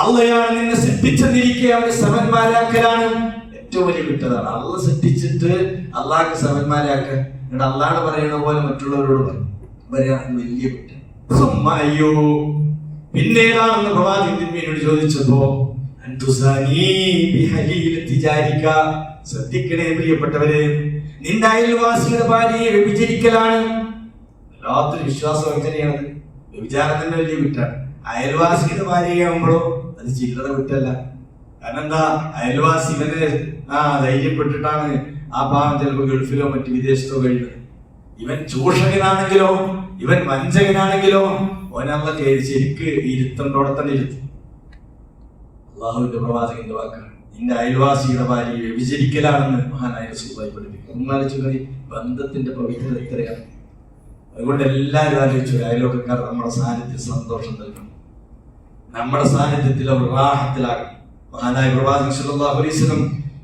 അള്ളയാണ് നിന്നെ സൃഷ്ടിച്ചെന്നിരിക്കെ അവന്റെ സമന്മാരാക്കലാണ് ഏറ്റവും വലിയ കുറ്റതാണ്. അള്ള സൃഷ്ടിച്ചിട്ട് അള്ളാഹ്ക്ക് സമന്മാരാക്കുക, എന്നിട്ട് അള്ളാഹ് പറയണ പോലെ മറ്റുള്ളവരോട് പറയാൻ വലിയ കുറ്റം. പിന്നേതാണെന്ന് പ്രവാചകൻ തിരുമേനിയോട് ചോദിച്ചപ്പോ ശ്രദ്ധിക്കണേ പ്രിയപ്പെട്ടവരെ, നിന്റെ അയൽവാസിയുടെ ഭാര്യയെ വ്യഭിചരിക്കലാണ്. വല്ലാത്തൊരു വിശ്വാസവഞ്ചനയാണ്. വ്യഭിചാരം തന്നെ വലിയ കുറ്റാണ്. അയൽവാസിയുടെ ഭാര്യയാകുമ്പോഴോ അത് ചില്ലറ കുറ്റല്ല. കാരണം എന്താ, അയൽവാസി ഇവനെ ധൈര്യപ്പെട്ടിട്ടാണ് ആ പാവം ചിലപ്പോൾ ഗൾഫിലോ മറ്റു വിദേശത്തോ കഴിയുന്നത്. ഇവൻ ചൂഷകനാണെങ്കിലോ ഇവൻ വഞ്ചകനാണെങ്കിലോ ഓനല്ല ശരിക്ക് ഇരുത്തണ്ടോടെ തന്നെ ഇരുത്തും. അള്ളാഹുവിന്റെ പ്രവാചകന്റെ വാക്കാണ്, നിന്റെ അയൽവാസിയുടെ ഭാര്യയെ വ്യഭിചരിക്കലാണെന്ന് മഹാനായ റസൂലുള്ളാഹി പഠിപ്പിക്കും. ബന്ധത്തിന്റെ പവിത്രത എത്രയാണ്. അതുകൊണ്ട് എല്ലാവരും ആലോചിച്ചു, അയൽവക്കക്കാർ നമ്മുടെ സാന്നിധ്യം സന്തോഷം നൽകണം, നമ്മുടെ സാന്നിധ്യത്തിൽ അവർ റാഹത്തിലാകണം. മഹാനായ പ്രവാചകൻ സല്ലല്ലാഹു അലൈഹി വസല്ലം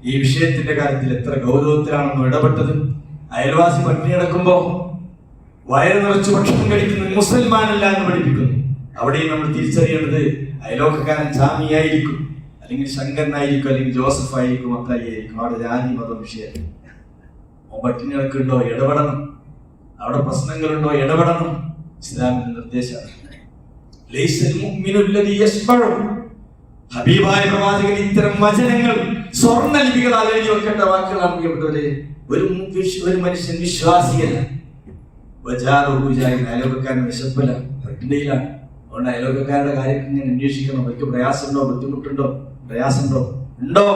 ഈ വിഷയത്തിന്റെ കാര്യത്തിൽ എത്ര ഗൗരവത്തിലാണെന്ന് ഇടപെട്ടത്. അയൽവാസി പട്ടിണി കിടക്കുമ്പോ വയറ് നിറച്ച് ഭക്ഷണം കഴിക്കുന്ന മുസൽമാനല്ല എന്ന് പഠിപ്പിക്കുന്നു. അവിടെയും നമ്മൾ തിരിച്ചറിയേണ്ടത് അയലോക്കക്കാരൻ ജാമിയായിരിക്കും, അല്ലെങ്കിൽ ശങ്കരനായിരിക്കും, അല്ലെങ്കിൽ ജോസഫ് ആയിരിക്കും, മത്തായി ആയിരിക്കും. അവിടെ ജാതി മതം വിഷയമല്ല. പട്ടിണി കിടക്കുന്നുണ്ടോ ഇടപെടണം, അവിടെ പ്രശ്നങ്ങളുണ്ടോ ഇടപെടണം. ഇസ്ലാമിന്റെ നിർദ്ദേശമാണ്. ഹബീബായ പ്രവാചകൻ ഇത്തരം വചനങ്ങൾ സ്വർണ്ണ ലിപികളാൽ എഴുതി വെക്കേണ്ട വാക്കുകളാണ് പ്രിയപ്പെട്ടവരെ. ഒരു മനുഷ്യൻ വിശ്വാസിയല്ല, അയലോക്കക്കാരൻ വിശപ്പല്ല, പട്ടിണിയിലാണ്. അതുകൊണ്ട് അയലോക്കക്കാരുടെ കാര്യം ഞാൻ അന്വേഷിക്കണം. അവർക്ക് പ്രയാസമുണ്ടോ, ബുദ്ധിമുട്ടുണ്ടോ, പ്രയാസമുണ്ടോ ഉണ്ടോ.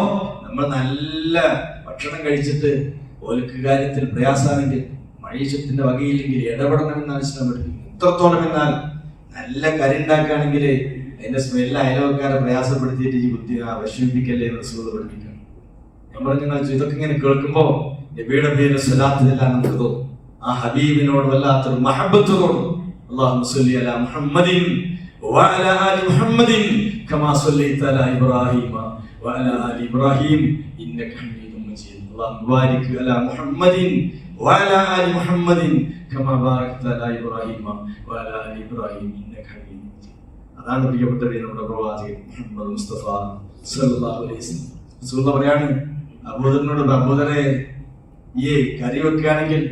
നമ്മൾ നല്ല ഭക്ഷണം കഴിച്ചിട്ട് ഓൽക്ക് കാര്യത്തിൽ പ്രയാസമാണെങ്കിൽ, മഴീശത്തിന്റെ വകയില്ലെങ്കിൽ ഇടപെടണമെന്നാണ് ഇസ്ലാം പഠിപ്പിക്കുന്നത്. എത്രത്തോളം എന്നാൽ നല്ല കറി ഉണ്ടാക്കുകയാണെങ്കിൽ അതിന്റെ സ്മെല്ല് അയലോക്കാരെ പ്രയാസപ്പെടുത്തിയിട്ട് ഈ ബുദ്ധി വിഷമിപ്പിക്കല്ലേ എന്ന് റസൂൽ പഠിപ്പിക്കണം. ഞാൻ പറഞ്ഞു, ഇതൊക്കെ ഇങ്ങനെ കേൾക്കുമ്പോ നബിയുടെ പേരിൽ സ്വലാത്ത് ചെല്ലാൻ നമുക്ക് തോന്നും. ആ ഹബീബിനോട് വല്ലാത്തൊരു മഹബത്ത് തോന്നും. അല്ലാഹുമ്മ സ്വല്ലി അലാ മുഹമ്മദിൻ വഅലാ ആലി മുഹമ്മദിൻ കമാ സ്വല്ലൈത അലാ ഇബ്രാഹീമ വഅലാ ആലി ഇബ്രാഹീം ഇന്നക ഹമീദും മജീദ്. അല്ലാഹുമ്മ ബാരിക് അലാ മുഹമ്മദിൻ വഅലാ ആലി മുഹമ്മദിൻ കമാ ബാരക്ത അലാ ഇബ്രാഹീമ വഅലാ ആലി ഇബ്രാഹീം ഇന്നക ഹമീദും മജീദ്. അതാണ് പ്രിയപ്പെട്ടവരെ നമ്മുടെ പ്രവാചകൻ മുഹമ്മദ് മുസ്തഫ സല്ലല്ലാഹു അലൈഹി വസല്ലം. റസൂൽ പറയാണ് അബൂദറിനോട്, അബൂദറെ, ഈ കറി വെക്കുകയാണെങ്കിൽ,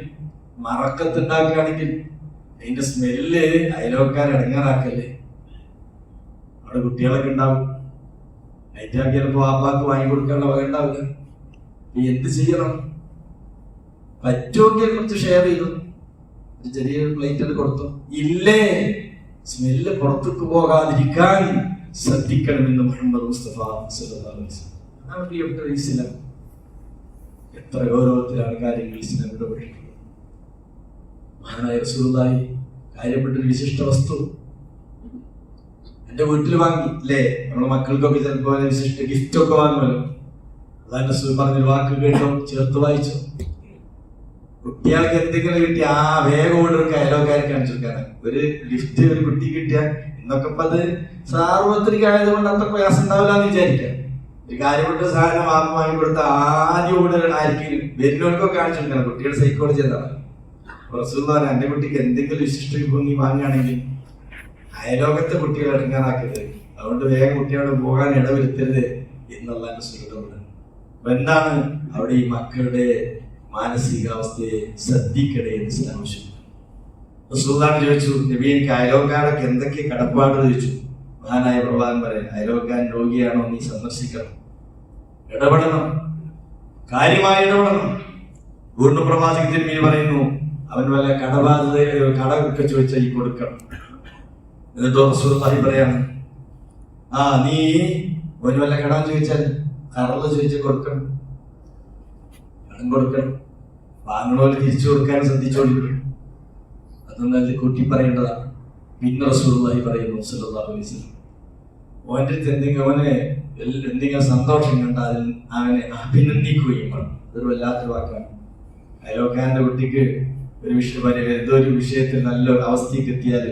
മറക്കത്തുണ്ടാക്കുകയാണെങ്കിൽ അതിന്റെ സ്മെല്ല് അയലോക്കാരെ ഇടങ്ങാറാക്കല്ലേ. അവിടെ കുട്ടികളൊക്കെ ഉണ്ടാവും, നൈറ്റാക്കി ചിലപ്പോ വാപ്പാക്ക് വാങ്ങിക്കൊടുക്കാനുള്ള വക ഉണ്ടാവില്ല. നീ എന്ത് ചെയ്യണം? പറ്റുമെങ്കിൽ കുറച്ച് ഷെയർ ചെയ്തു, ചെറിയ പ്ലേറ്റ് കൊടുത്തു. ഇല്ലേ, സ്മെല്ല് പുറത്തേക്ക് പോകാതിരിക്കാൻ ശ്രദ്ധിക്കണമെന്ന് മുഹമ്മദ് മുസ്തഫ സല്ലല്ലാഹു അലൈഹി വസല്ലം. അതാണ് പ്രിയപ്പെട്ട ഇസ്ലാം. എത്ര ഗൗരവത്തിലാണ് കാര്യങ്ങൾ ഇസ്ലാം ഇടപെട്ടിട്ടുള്ളത്. മഹാനായ റസൂലുള്ളാഹി കാര്യപ്പെട്ടൊരു വിശിഷ്ട വസ്തു എന്റെ വീട്ടിൽ വാങ്ങി അല്ലേ. നമ്മുടെ മക്കൾക്കൊക്കെ ചിലപ്പോൾ വിശിഷ്ട ഗിഫ്റ്റ് ഒക്കെ വാങ്ങുമല്ലോ. അതാണ് റസൂൽ പറഞ്ഞൊരു വാക്ക് കേട്ടോ, ചേർത്ത് വായിച്ചു. കുട്ടികൾക്ക് എന്തെങ്കിലും കിട്ടിയ വേഗം ഓർഡർക്ക് അയലോക്കാരെ കാണിച്ചു കൊടുക്കാനാണ്. ഒരു ഗിഫ്റ്റ് ഒരു കുട്ടി കിട്ടിയാൽ ഇന്നൊക്കെ ഇപ്പൊ അത് സാർവത്രിക ആയതുകൊണ്ട് അത്ര പ്രയാസം ഉണ്ടാവില്ല എന്ന് വിചാരിക്കാം. ഒരു കാര്യപ്പെട്ട സാധനം വാങ്ങി കൊടുത്ത ആദ്യം ഓർഡർ ആയിരിക്കും വരുന്നവർക്കൊക്കെ കാണിച്ചു കൊടുക്കണം. കുട്ടിയുടെ സൈക്കോളജി എന്താണ്. റസൂൽ പറഞ്ഞു, എന്റെ കുട്ടിക്ക് എന്തെങ്കിലും വിശിഷ്ട ഭംഗി വാങ്ങുകയാണെങ്കിൽ അയലോകത്തെ കുട്ടികളെ ഇറങ്ങാനാക്കരുത്, അതുകൊണ്ട് വേഗം കുട്ടിയോട് പോകാൻ ഇടവരുത്തരുത് എന്നുള്ള സുഹൃത്തുക്കളുണ്ട്. അപ്പൊ എന്താണ് അവിടെ ഈ മക്കളുടെ മാനസികാവസ്ഥയെ ശ്രദ്ധിക്കണേ എന്ന് ഇസ്ലാം ആവശ്യപ്പെട്ടു. റസൂലുള്ളാഹി ചോദിച്ചു, നബി എനിക്ക് അയലോക്കാരൊക്കെ എന്തൊക്കെ കടപ്പാട് ചോദിച്ചു. മഹാനായ പ്രവാചകൻ പറയാൻ, അയലോക്കാരൻ രോഗിയാണോ നീ സന്ദർശിക്കണം, ഇടപെടണം, കാര്യമായി ഇടപെടണം. വീണ്ടും പ്രവാചകൻ തിരുമേനി പറയുന്നു, അവൻ വല്ല കടമൊക്കെ ചോദിച്ചാൽ ഈ കൊടുക്കണം. എന്നിട്ടോ റസൂലുള്ളാഹി പറയാണ്, നീ ഒരു വല്ല കടം ചോദിച്ചാൽ കടല് ചോദിച്ചാൽ കൊടുക്കണം, കടം കൊടുക്കണം. വാങ്ങണോല് തിരിച്ചു കൊടുക്കാൻ ശ്രദ്ധിച്ചോളി. അത് നല്ല കൂട്ടി പറയേണ്ടതാണ്. പിന്നെ റസൂലുള്ളാഹി പറയുന്നു സല്ലല്ലാഹു അലൈഹി വസല്ലം, ഓൻ്റെ അടുത്ത് എന്തെങ്കിലും സന്തോഷം കണ്ടാൽ അവനെ അഭിനന്ദിക്കുകയും വേണം. അതൊരു വല്ലാത്തൊരു വാക്കാണ്. അയലോക്കാരൻ്റെ കുട്ടിക്ക് ഒരു ഏതോ ഒരു വിഷയത്തിൽ നല്ലൊരു അവസ്ഥയ്ക്ക് എത്തിയാൽ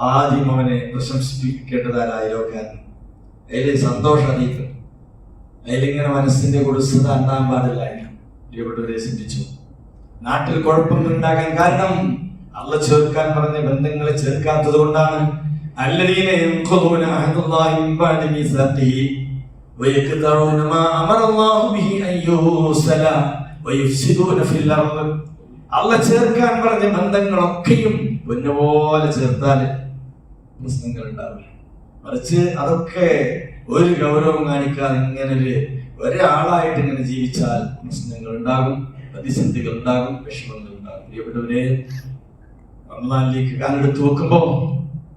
ആദ്യം അവനെ പ്രശംസിപ്പിക്കേണ്ടതാണ് അയലോക്കാരൻ. അതിൽ സന്തോഷം അറിയിക്കും. അതിലിങ്ങനെ മനസ്സിന്റെ കുടിശ്ശിത ഉണ്ടാകാൻ പാടില്ലായിരുന്നു. പ്രിയപ്പെട്ടവരെ ചിന്തിച്ചു. നാട്ടിൽ കുഴപ്പമൊന്നും ഉണ്ടാകാൻ കാരണം അള്ളാഹ് ചേർക്കാൻ പറഞ്ഞ ബന്ധങ്ങളെ ചേർക്കാത്തത് കൊണ്ടാണ്. الذين ينقضون عهد الله من بعد ميثاقه ويقطعون ما أمر الله به أن يوصل ويفسدون في الأرض. അള്ളാഹ് ചേർക്കാൻ പറഞ്ഞ ബന്ധങ്ങളൊക്കെയും പൊന്നുപോലെ ചേർത്താൽ പ്രശ്നങ്ങൾ ഉണ്ടാവില്ല. മറിച്ച് അതൊക്കെ ഒരു ഗൗരവം കാണിക്കാതെ ഇങ്ങനെ ഒരാളായിട്ട് ഇങ്ങനെ ജീവിച്ചാൽ പ്രശ്നങ്ങൾ ഉണ്ടാകും, പ്രതിസന്ധികൾ ഉണ്ടാകും, വിഷമങ്ങൾ ഉണ്ടാകും. പ്രിയപ്പെട്ടവരെ, റമളാനിലേക്ക് കാലെടുത്ത് വെക്കുമ്പോ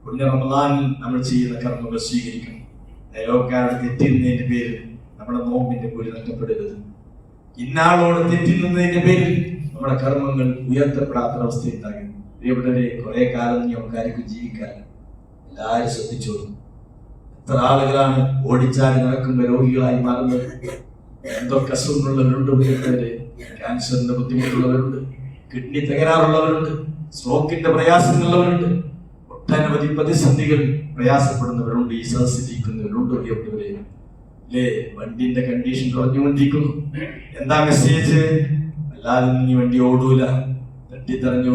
പുണ്യ റമളാനിൽ നമ്മൾ ചെയ്യുന്ന കർമ്മങ്ങൾ സ്വീകരിക്കണം. അയലോക്കാരുടെ തെറ്റിരുന്നതിന്റെ പേരിൽ നമ്മുടെ നോമ്പിന്റെ കൂലി നഷ്ടപ്പെടരുത്. ഇന്നാളോട് തെറ്റിരുന്നതിന്റെ പേരിൽ നമ്മുടെ കർമ്മങ്ങൾ ഉയർത്തപ്പെടാത്ത അവസ്ഥ ഉണ്ടാകും. പ്രിയപ്പെട്ടവരെ, കുറെ കാലം നമുക്കാർക്കും ജീവിക്കാൻ. എല്ലാവരും ശ്രദ്ധിച്ചോളൂ. എത്ര ആളുകളാണ് ഓടിച്ചാടി നടക്കുന്ന രോഗികളായി മാറുന്നത്. എന്തൊക്കെ അസുഖങ്ങളുള്ളവരുണ്ട്. പ്രിയപ്പെട്ടവരെ, ക്യാൻസറിന്റെ ബുദ്ധിമുട്ടുള്ളവരുണ്ട്, കിഡ്നി തകരാറുള്ളവരുണ്ട്, സ്ട്രോക്കിന്റെ പ്രയാസങ്ങളുള്ളവരുണ്ട്, ഒട്ടനവധി പ്രതിസന്ധികൾ പ്രയാസപ്പെടുന്നവരുണ്ട്, ഈ സദസ്സിരിക്കുന്നവരുണ്ട്. പ്രിയപ്പെട്ടവരെ, അല്ലേ, വണ്ടിന്റെ കണ്ടീഷൻ കുറഞ്ഞുകൊണ്ടിരിക്കുന്നു. എന്താ മെസ്സേജ്? അല്ലാതെ നീ വണ്ടി ഓടൂല, തട്ടിത്തറഞ്ഞു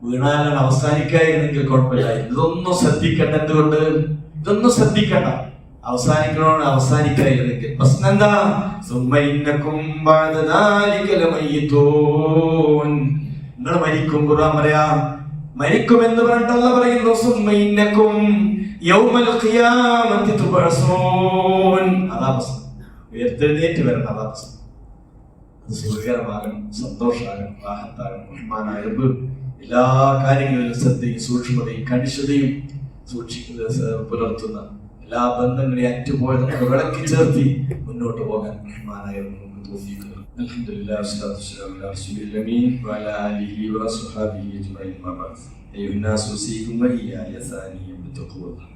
വീണാലാണ് അവസാനിക്കായിരുന്നെങ്കിൽ കുഴപ്പമില്ലായിരുന്നു. ഇതൊന്നും ശ്രദ്ധിക്കണ്ട. എന്തുകൊണ്ട്? ഇതൊന്നും ശ്രദ്ധിക്കണ്ട. അവസാനിക്കണോന്ന് അവസാനിക്കായിരുന്നെങ്കിൽ പ്രശ്നം എന്താ? നിങ്ങൾ മരിക്കും. ഖുർആൻ പറയാ മരിക്കുമെന്ന് പറഞ്ഞിട്ടല്ല പറയുന്നു. സുമ്മൈന്നക്കും യൗമൽ ഖിയാമത്തി തുബഅസൂൻ. അതാ പ്രശ്നം. ഉയർത്തെഴുന്നേറ്റ് വരണം. അതാ പ്രശ്നം. അത് സുഖകരമാകണം, സന്തോഷമാകണം, റാഹത്താകണം. റഹ്മാനായ റബ്ബ് എല്ലാ കാര്യങ്ങളിലും ശ്രദ്ധയും സൂക്ഷ്മതയും കണിശതയും പുലർത്തുന്ന എല്ലാ ബന്ധങ്ങളെയും അറ്റുപോയതൊക്കെ വിളക്കി ചേർത്തി മുന്നോട്ട് പോകാൻ റഹ്മാനായ നമുക്ക് തൗഫീഖ്. അൽഹംദുലില്ലാഹി വസ്സലാത്തു വസ്സലാമു അലാ റസൂലിൽ അമീൻ വഅലാ ആലിഹി വസ്വഹാബിഹി അജ്മഈൻ. അയ്യുന്നാസു ഉസീകും വഇയ്യായ സാനിയം ബിത്തഖ്വല്ലാഹ്.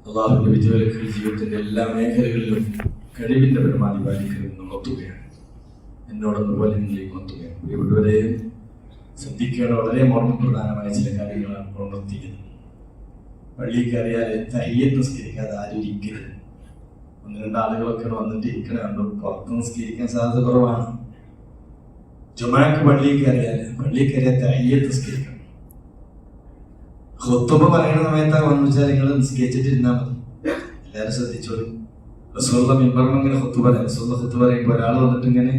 അല്ലാഹുവിന്റെ വിജയലക്ഷ്മി ജീവിതത്തിന്റെ എല്ലാ മേഖലകളിലും കഴിവിന്റെ പരമാവധി പാലിക്കണമെന്ന് ഓർത്തുകയാണ്. എന്നോടൊന്ന് പോലെ നിങ്ങളിലേക്ക് ഓർത്തുകയാണ്. പ്രിയപ്പെട്ടവരെ, ശ്രദ്ധിക്കേണ്ട വളരെ മർമ്മപ്രധാനമായ ചില കാര്യങ്ങളാണ് ഉണർത്തിയത്. പള്ളിയിൽ കയറിയാൽ തയ്യത്ത് നിസ്കരിക്കാതെ ആരും ഇരിക്കരുത്. ഒന്ന് രണ്ടാളുകളൊക്കെ വന്നിട്ട് ഇരിക്കണുണ്ട്. പുറത്ത് നിസ്കരിക്കാൻ സാധ്യത കുറവാണ്. ജുമാക്ക് പള്ളിയിൽ കയറിയാൽ തയ്യത്ത് നിസ്കരിക്കണം. ഖുത്ബ പറയുന്ന സമയത്താണ് വന്നു വെച്ചാൽ നിങ്ങൾ നിസ്കരിച്ചിട്ടിരുന്നാൽ മതി. എല്ലാവരും ശ്രദ്ധിച്ചോളൂ. റസൂലുള്ളാഹി മിമ്പറിൽ ഇങ്ങനെ ഖുത്ബ പറയുമ്പോൾ ഒരാൾ വന്നിട്ട് ഇങ്ങനെ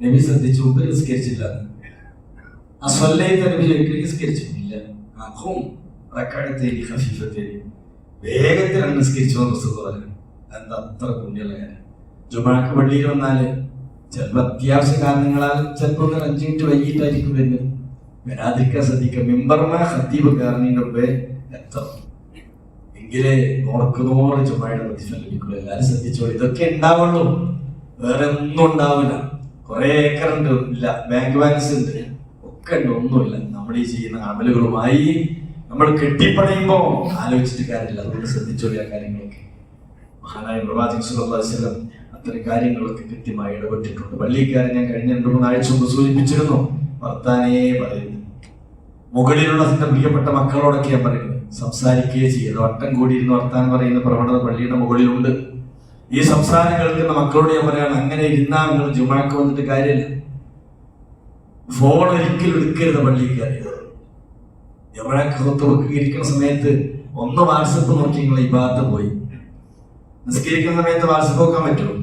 നബി ശ്രദ്ധിച്ചു, മുമ്പ് നിസ്കരിച്ചില്ല. നിസ്കരിച്ചിട്ടില്ല. വേഗത്തിൽ നിസ്കരിച്ചു പറഞ്ഞു. എന്താ അത്ര പുണ്യമുള്ള കാര്യം? ജുമാക്ക് പള്ളിയിൽ വന്നാല് ചിലപ്പോൾ അത്യാവശ്യ കാരണങ്ങളാൽ ചിലപ്പോൾ 5 മിനിറ്റ് വൈകിട്ടായിരിക്കും വരുന്നത്. വരാതിരിക്കാൻ ശ്രദ്ധിക്കുക. മിമ്പർമ ഖത്തീബ് കയറുന്നതിന്റെ മുമ്പേ എത്തണം. എങ്കിലേ നോർക്കുന്നോട് ജുമായുടെ പ്രതിഫലം ലഭിക്കുള്ളൂ. എല്ലാവരും ശ്രദ്ധിച്ചോളൂ. ഇതൊക്കെ ഉണ്ടാവുള്ളൂ, വേറെ ഒന്നും ഉണ്ടാവില്ല. കുറെ ഏക്കറുണ്ട്, ഇല്ല ബാങ്ക് ബാലൻസ് ഉണ്ട്, ഒക്കെ ഉണ്ട്, ഒന്നുമില്ല. നമ്മൾ ഈ ചെയ്യുന്ന അമലുകളുമായി നമ്മൾ കെട്ടിപ്പണയുമ്പോ ആലോചിച്ചിട്ട് കാര്യമില്ല. അതുകൊണ്ട് ശ്രദ്ധിച്ചോളി ആ കാര്യങ്ങളൊക്കെ. മഹാനായ പ്രവാചകൻ സല്ലല്ലാഹു അലൈഹി വസല്ലം അത്തരം കാര്യങ്ങളൊക്കെ കൃത്യമായി ഇടപെട്ടിട്ടുണ്ട്. പള്ളിക്കാരൻ ഞാൻ കഴിഞ്ഞ 2-3 ആഴ്ച മുമ്പ് സൂചിപ്പിച്ചിരുന്നു. വർത്താനേ പറയുന്നു. മുകളിലുള്ള തന്റെ പ്രിയപ്പെട്ട മക്കളോടൊക്കെ ഞാൻ പറയുന്നത് സംസാരിക്കുകയെ ചെയ്യുന്നത്. വട്ടം കൂടിയിരുന്ന് വർത്താനം പറയുന്ന പ്രവണത പള്ളിയുടെ മുകളിലുണ്ട്. ഈ സംസാരം കേൾക്കുന്ന മക്കളോട് ഞാൻ പറയാണ്, അങ്ങനെ ഇരുന്നാൽ നിങ്ങൾ ജുമാക്ക് വന്നിട്ട് കാര്യമില്ല. ഫോൺ ഒരിക്കലും എടുക്കരുത്. പള്ളിക്കാർ ജുമാക്ക് ഇരിക്കുന്ന സമയത്ത് ഒന്ന് വാട്സപ്പ് നോക്കി നിങ്ങൾ ഈ ഭാഗത്ത് പോയി. നിസ്കരിക്കുന്ന സമയത്ത് വാട്സപ്പ് നോക്കാൻ പറ്റുമോ?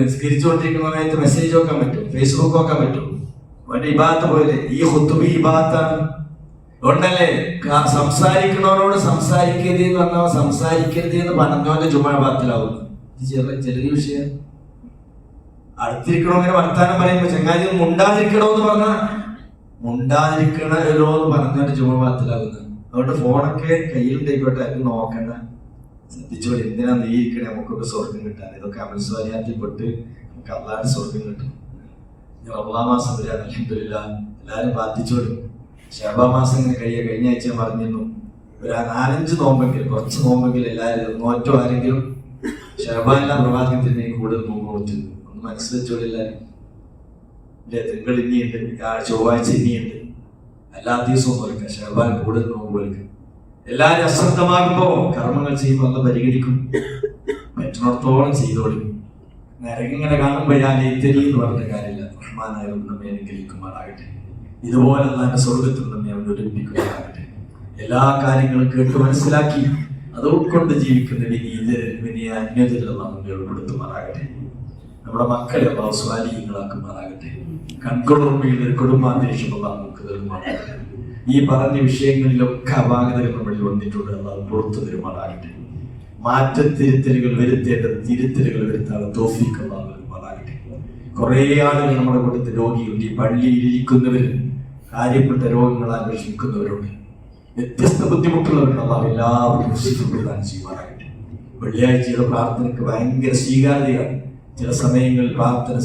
നിസ്കരിച്ചുകൊണ്ടിരിക്കുന്ന സമയത്ത് മെസ്സേജ് നോക്കാൻ പറ്റുമോ? ഫേസ്ബുക്ക് നോക്കാൻ പറ്റുമോ? അവന്റെ ഈ ഭാഗത്ത് പോയില്ലേ? ഈ ഖുത്ബ ഈ ഭാഗത്താണ്. അതുകൊണ്ടല്ലേ സംസാരിക്കുന്നവരോട് സംസാരിക്കരുത് എന്ന് പറഞ്ഞാൽ സംസാരിക്കരുത് എന്ന് പറഞ്ഞവന്റെ ജുമാ ഭാഗത്തിലാവുന്നു. ചെറിയ വിഷയം. അടുത്തിരിക്കണോ ഇങ്ങനെ വർത്താനം പറയുമ്പോ ചങ്ങാതി മുണ്ടാതിരിക്കണോ എന്ന് പറഞ്ഞാൽ മുണ്ടാതിരിക്കണോ എന്ന് പറഞ്ഞവന്റെ ജുമാ ഭാഗത്തിലാവുന്നത്. അതുകൊണ്ട് ഫോണൊക്കെ കയ്യിലുണ്ടായിക്കോട്ടെ, അത് നോക്കണ്ട. ശ്രദ്ധിച്ചോളി. എന്തിനാ നീ ഇരിക്കണേ? നമുക്കൊക്കെ സ്വർഗം കിട്ടാൻ. ഇതൊക്കെ അമൽസ്വാരിയാത്തിൽപ്പെട്ട് നമുക്ക് അള്ളാഹുവിന്റെ സ്വർഗം കിട്ടും. റമദാൻ മാസം വരാൻ അൽഹംദുലില്ലാഹ് എല്ലാവരും പ്രാർത്ഥിച്ചോളൂ. ശഅബാൻ മാസം ഇങ്ങനെ കഴിഞ്ഞ ആഴ്ച പറഞ്ഞിരുന്നു, ഒരു 4-5 നോമ്പെങ്കിലും, കുറച്ച് നോമ്പെങ്കിലും എല്ലാവരും നോറ്റോ ആരെങ്കിലും ശഅബാനിലെ പ്രവാചകത്തിന് കൂടുതൽ നോമ്പ് നോറ്റ് ഒന്ന് മനസ്സിലെച്ചോളൂ എല്ലാവരും. തിങ്കൾ ഇനിയുണ്ട്, ചൊവ്വാഴ്ച ഇനിയുണ്ട്, എല്ലാ ദിവസവും നോൽക്കുക. ശഅബാൻ കൂടുതൽ നോമ്പ് നോൽക്കുക. എല്ലാവരും അശ്രദ്ധമാകുമ്പോ കർമ്മങ്ങൾ ചെയ്യുമ്പോൾ അത് പരിഗണിക്കും. പറ്റുന്നിടത്തോളം ചെയ്തോളി. നരകിങ്ങനെ കാണുമ്പോൾ ഞാൻ എത്തിരി എന്ന് പറഞ്ഞ കാര്യമില്ല. റഹ്മാനായ നമ്മെ അനുഗ്രഹിക്കുമാറാകട്ടെ. ഇതുപോലെ തന്നെ സ്വർഗത്തിൽ നമ്മെ അവൻ ഒരുമിപ്പിക്കുമാറാകട്ടെ. എല്ലാ കാര്യങ്ങളും കേട്ട് മനസ്സിലാക്കി അത് ഉൾക്കൊണ്ട് ജീവിക്കുന്ന വലിയ അന്യതയുള്ള നമ്മെ ഉൾപ്പെടുത്തുമാറാകട്ടെ. നമ്മുടെ മക്കളെ അള്ളാഹു സ്വാലിഹീങ്ങളാക്കുമാറാകട്ടെ. കൺകുളിർമയിൽ ഒരു കുടുംബാന്തരീക്ഷം അള്ളാഹു നമുക്ക് തരുമാറാകട്ടെ. ഈ പറഞ്ഞ വിഷയങ്ങളിലൊക്കെ അപാകതകൾ നമ്മളിൽ വന്നിട്ടുണ്ട്. അള്ളാഹു പുറത്തു തരുമാറാകട്ടെ. മാറ്റത്തിരുത്തലുകൾ വരുത്തേണ്ടത് തിരുത്തലുകൾ വരുത്താതെ തൗഫീഖ് അല്ലാഹു നൽകുമാറാകട്ടെ. കുറേ ആളുകൾ നമ്മുടെ കൂട്ടത്തിൽ രോഗികളുണ്ട്. ഈ പള്ളിയിൽ ഇരിക്കുന്നവർ കാര്യപ്പെട്ട രോഗങ്ങളാൽ വിഷമിക്കുന്നവരുണ്ട്. വ്യത്യസ്ത ബുദ്ധിമുട്ടുള്ളവരുണ്ട്. അല്ലാഹു എല്ലാവർക്കും ശിഫ പ്രദാനം ചെയ്യുമാറാകട്ടെ. വെള്ളിയാഴ്ചയുടെ പ്രാർത്ഥനയ്ക്ക് ഭയങ്കര സ്വീകാര്യതയാണ്. ചില സമയങ്ങളിൽ പ്രാർത്ഥന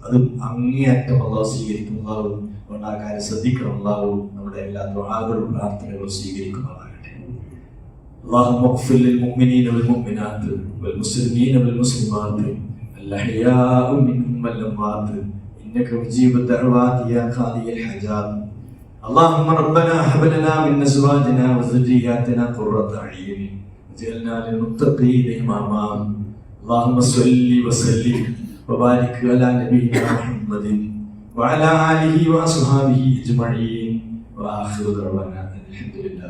അത് അങ്ങേയറ്റം അല്ലാഹു സ്വീകരിക്കും. അല്ലാഹു അതുകൊണ്ട് ആ കാര്യം ശ്രദ്ധിക്കണം. അല്ലാഹു നമ്മുടെ എല്ലാ ദുആകളും പ്രാർത്ഥനകളും സ്വീകരിക്കുമാറാകട്ടെ. اللهم اغفر للمؤمنين والمؤمنات والمسلمين والمسلمات الأحياء منهم والأموات إنك مجيب الدعوات يا قاضي الحاجات. اللهم ربنا هب لنا من أزواجنا وذرياتنا قرة أعين واجعلنا للمتقين إماما. اللهم صل وسلم وبارك على نبينا محمد وعلى آله وأصحابه أجمعين وآخر دعوانا الحمد لله.